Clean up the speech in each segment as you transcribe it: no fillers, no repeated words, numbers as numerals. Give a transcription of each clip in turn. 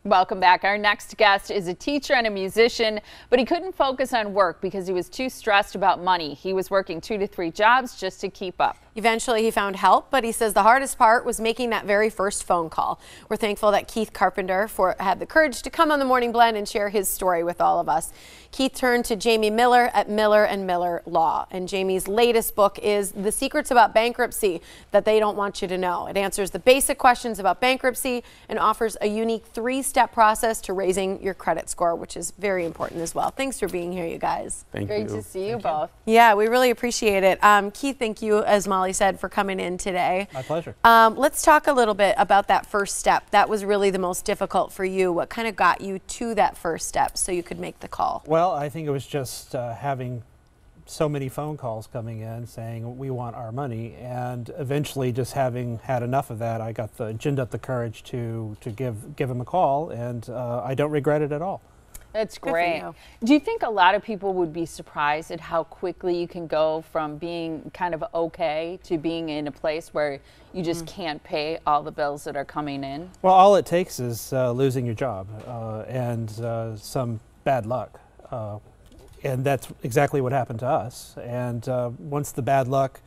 Welcome back. Our next guest is a teacher and a musician, but he couldn't focus on work because he was too stressed about money. He was working 2 to 3 jobs just to keep up. Eventually he found help, but he says the hardest part was making that very first phone call. We're thankful that Keith Carpenter had the courage to come on the Morning Blend and share his story with all of us. Keith turned to Jamie Miller at Miller & Miller Law, and Jamie's latest book is The Secrets About Bankruptcy That They Don't Want You to Know. It answers the basic questions about bankruptcy and offers a unique 3-step process to raising your credit score, which is very important as well. Thanks for being here, you guys. Thank you. Great to see you both. Yeah, we really appreciate it. Keith, thank you, as Molly said, for coming in today. My pleasure. Let's talk a little bit about that first step. That was really the most difficult for you. What kind of got you to that first step so you could make the call? Well, I think it was just having so many phone calls coming in saying we want our money, and eventually just having had enough of that, I got ginned up the courage to give him a call, and I don't regret it at all. That's great. Do you think a lot of people would be surprised at how quickly you can go from being kind of okay to being in a place where you just can't pay all the bills that are coming in? Well, all it takes is losing your job and some bad luck. And that's exactly what happened to us. And once the bad luck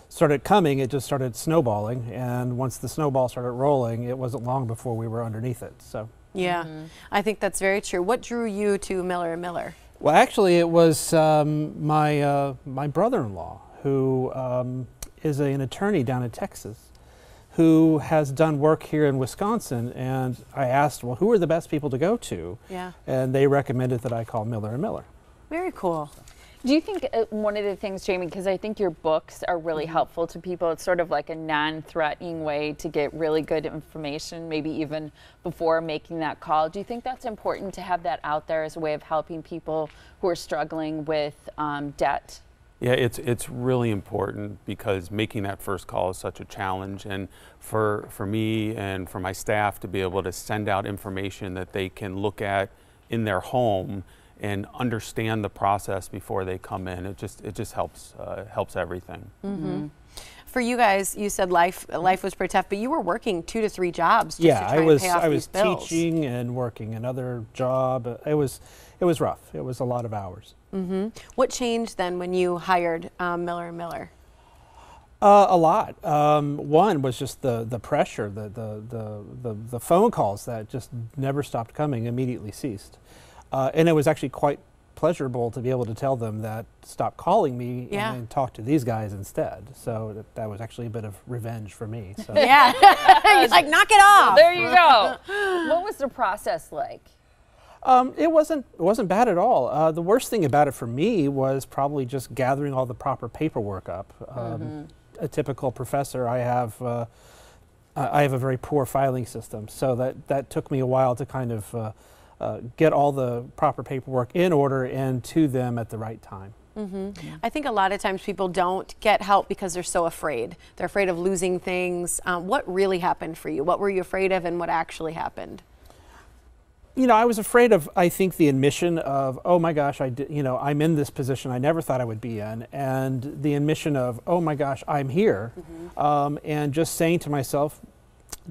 started coming, it just started snowballing. And once the snowball started rolling, it wasn't long before we were underneath it. So. Yeah, I think that's very true. What drew you to Miller & Miller? Well, actually, it was my brother-in-law, who is an attorney down in Texas, who has done work here in Wisconsin. And I asked, well, who are the best people to go to? Yeah. And they recommended that I call Miller & Miller. Very cool. Do you think one of the things, Jamie, because I think your books are really helpful to people, it's sort of like a non-threatening way to get really good information, maybe even before making that call. Do you think that's important to have that out there as a way of helping people who are struggling with debt? Yeah, it's really important because making that first call is such a challenge, and for me and for my staff to be able to send out information that they can look at in their home and understand the process before they come in. It just helps everything. For you guys, you said life was pretty tough, but you were working 2 to 3 jobs just to try and pay off these bills. I was teaching and working another job. It was rough. It was a lot of hours. What changed then when you hired Miller & Miller? A lot. One was just the pressure, the phone calls that just never stopped coming, immediately ceased. And it was actually quite pleasurable to be able to tell them that stop calling me and talk to these guys instead. So that was actually a bit of revenge for me. So. Yeah, like knock it off. There you go. What was the process like? It wasn't bad at all. The worst thing about it for me was probably just gathering all the proper paperwork up. A typical professor, I have a very poor filing system, so that took me a while to kind of get all the proper paperwork in order and to them at the right time. I think a lot of times people don't get help because they're so afraid. They're afraid of losing things. What really happened for you? What were you afraid of and what actually happened? You know, I was afraid of, I think, the admission of, oh my gosh, I'm in this position I never thought I would be in, and the admission of, oh my gosh, I'm here, and just saying to myself,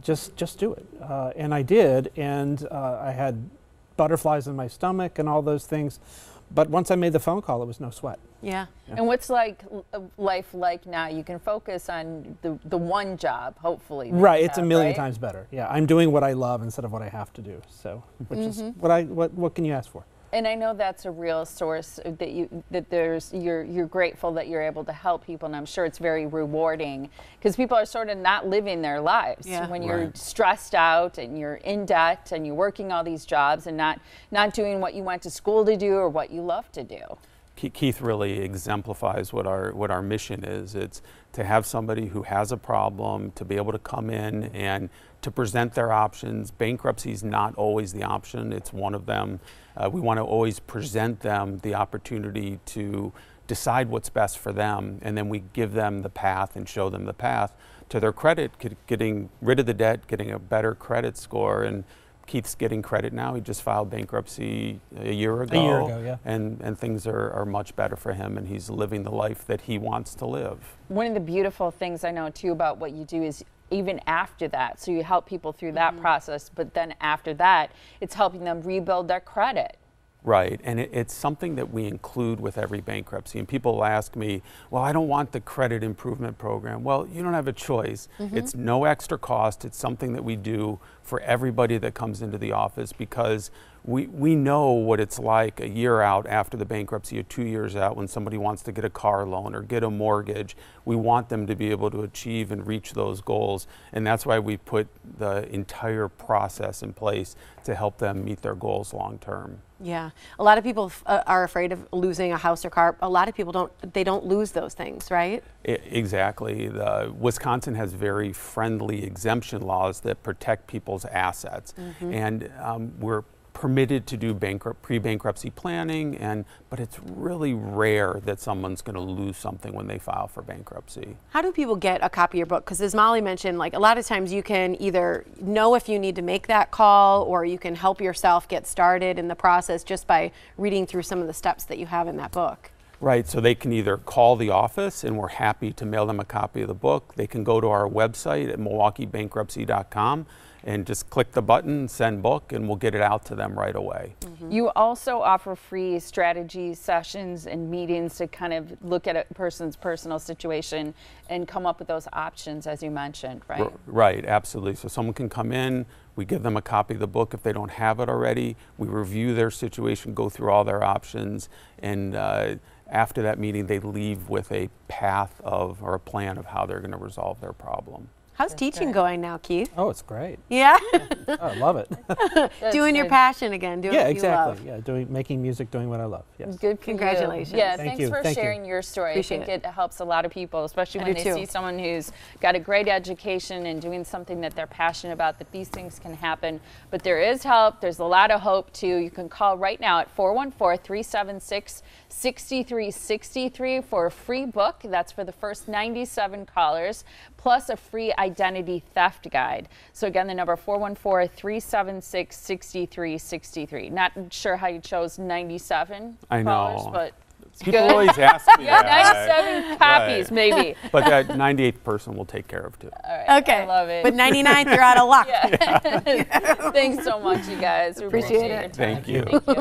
just do it. And I did, and I had butterflies in my stomach and all those things, but once I made the phone call, it was no sweat. Yeah. And what's life like now? You can focus on the one job, hopefully. Right, it's a million times better. Yeah, I'm doing what I love instead of what I have to do. So, which is what can you ask for? And I know that's a real source that you're grateful that you're able to help people, and I'm sure it's very rewarding because people are sort of not living their lives when you're stressed out and you're in debt and you're working all these jobs and not doing what you went to school to do or what you love to do. Keith really exemplifies what our mission is. It's to have somebody who has a problem to be able to come in and to present their options. Bankruptcy is not always the option, it's one of them. We want to always present them the opportunity to decide what's best for them, and then we give them the path and show them the path to their credit, getting rid of the debt, getting a better credit score. And Keith's getting credit now. He just filed bankruptcy a year ago. And things are much better for him, and he's living the life that he wants to live. One of the beautiful things I know too about what you do is even after that. So you help people through that process, but then after that, it's helping them rebuild their credit. Right, and it's something that we include with every bankruptcy. And people ask me, well, I don't want the credit improvement program. Well, you don't have a choice. It's no extra cost. It's something that we do for everybody that comes into the office, because we know what it's like a year out after the bankruptcy, or 2 years out, when somebody wants to get a car loan or get a mortgage. We want them to be able to achieve and reach those goals, and that's why we put the entire process in place to help them meet their goals long term. Yeah, a lot of people are afraid of losing a house or car. A lot of people don't lose those things, right? Exactly. Wisconsin has very friendly exemption laws that protect people's assets, and we're permitted to do pre-bankruptcy planning, but it's really rare that someone's going to lose something when they file for bankruptcy. How do people get a copy of your book? Because as Molly mentioned, like, a lot of times you can either know if you need to make that call, or you can help yourself get started in the process just by reading through some of the steps that you have in that book. Right, so they can either call the office, and we're happy to mail them a copy of the book. They can go to our website at MilwaukeeBankruptcy.com and just click the button, send book, and we'll get it out to them right away. You also offer free strategy sessions and meetings to kind of look at a person's personal situation and come up with those options, as you mentioned, right? Right, absolutely. So someone can come in, we give them a copy of the book if they don't have it already, we review their situation, go through all their options, and after that meeting, they leave with a path of, or a plan of how they're going to resolve their problem. How's teaching going now, Keith? Oh, it's great. Yeah? Oh, I love it. Doing your passion again, doing Yeah, what exactly. you love. Yeah, making music, doing what I love. Yes. Good for Congratulations. you. Yeah, Thank thanks you. for Thank you. sharing your story. Appreciate I think it helps a lot of people, especially I when do they too. see someone who's got a great education and doing something that they're passionate about, that these things can happen. But there is help. There's a lot of hope, too. You can call right now at 414-376-6363 for a free book. That's for the first 97 callers, plus a free identity theft guide. So again, the number 414-376-6363. Not sure how you chose 97 I callers, know. but People good. always ask me Yeah, that. 97 copies, Right. maybe. But that 98th person we'll take care of too. All right, Okay. I love it. But 99th, you're out of luck. Yeah. Thanks so much, you guys. We Appreciate your it. time. Thank you. Thank you.